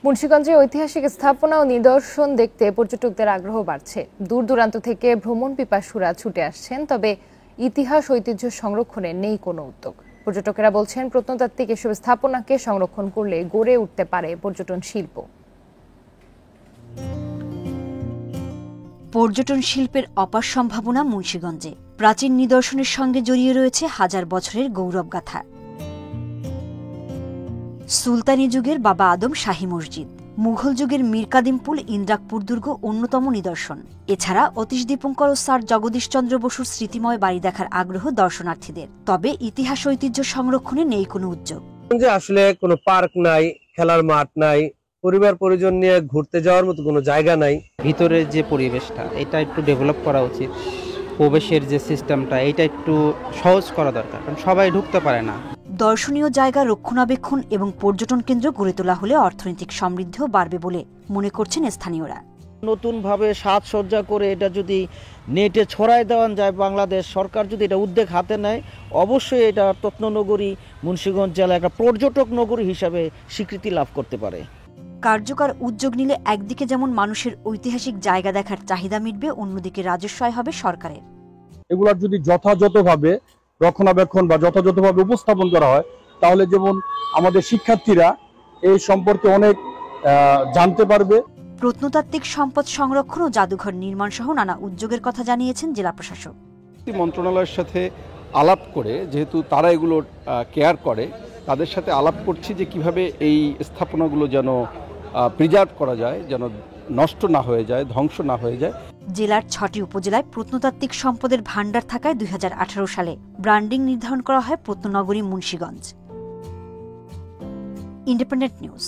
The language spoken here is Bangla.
মুন্সিগঞ্জে ঐতিহাসিক স্থাপনা ও নিদর্শন দেখতে পর্যটকদের আগ্রহ বাড়ছে। দূর দূরান্ত থেকে ভ্রমণ পিপাসুরা ছুটে আসছেন, তবে ইতিহাস ঐতিহ্য সংরক্ষণে নেই কোনো উদ্যোগ। পর্যটকেরা বলছেন, প্রত্নতাত্ত্বিক এসব স্থাপনাকে সংরক্ষণ করলে গড়ে উঠতে পারে পর্যটন শিল্প। পর্যটন শিল্পের অপার সম্ভাবনা মুন্সিগঞ্জে। প্রাচীন নিদর্শনের সঙ্গে জড়িয়ে রয়েছে হাজার বছরের গৌরবগাথা। সুলতানি যুগের বাবা আদম শাহী মসজিদ, মুঘল যুগের মীর কাদিমপুল ইন্দ্রাকপুর দুর্গ অন্যতম নিদর্শন। এছাড়া অতীশ দীপঙ্কর ও স্যার জগদীশচন্দ্র বসুর স্মৃতিময় বাড়ি দেখার আগ্রহ দর্শনার্থীদের। তবে ইতিহাস ঐতিহ্য সংরক্ষণে নেই কোনো উদ্যোগ। আসলে কোনো পার্ক নাই, খেলার মাঠ নাই, পরিবার পরিজন নিয়ে ঘুরতে যাওয়ার মতো কোনো জায়গা নাই। ভিতরের যে পরিবেশটা এটা একটু ডেভেলপ করা উচিত। প্রবেশের যে সিস্টেমটা এটা একটু সহজ করা দরকার, কারণ সবাই ঢুকতে পারে না। দর্শনীয় জায়গা রক্ষণাবেক্ষণ এবং পর্যটন কেন্দ্র গড়ে তোলা হলে অর্থনৈতিক সমৃদ্ধিও বাড়বে বলে মনে করছেন স্থানীয়রা। নতুনভাবে সাজসজ্জা করে এটা যদি নেটে ছড়ায় দেওয়া যায়, বাংলাদেশ সরকার যদি এটা উদ্যোগ হাতে নেয়, অবশ্যই এটা রত্ননগরী মুন্সিগঞ্জ জেলা একটা পর্যটক নগরী হিসাবে স্বীকৃতি লাভ করতে পারে। কার্যকর উদ্যোগ নিলে একদিকে যেমন মানুষের ঐতিহাসিক জায়গা দেখার চাহিদা মিটবে, অন্যদিকে রাজস্ব আয় হবে সরকারের। এগুলার যদি যথাযথভাবে রক্ষণাবেক্ষণ বা যথাযথভাবে উপস্থাপন করা হয়, তাহলে যেমন আমাদের শিক্ষার্থীরা এই সম্পর্কে অনেক জানতে পারবে। প্রত্নতাত্ত্বিক সম্পদ সংরক্ষণ ও জাদুঘর নির্মাণ সহ নানা উদ্যোগের কথা জানিয়েছেন জেলা প্রশাসক। মন্ত্রণালয়ের সাথে আলাপ করে, যেহেতু তারা এগুলো কেয়ার করে, তাদের সাথে আলাপ করছি যে কিভাবে এই স্থাপনাগুলো যেন প্রিজার্ভ করা যায়, যেন নষ্ট না হয়ে যায়, ধ্বংস না হয়ে যায়। জেলার ৬টি উপজেলায় প্রত্নতাত্ত্বিক সম্পদের ভাণ্ডার থাকায় ২০১৮ সালে ব্র্যান্ডিং নির্ধারণ করা হয় প্রত্ননগরী মুন্সিগঞ্জ। Independent news.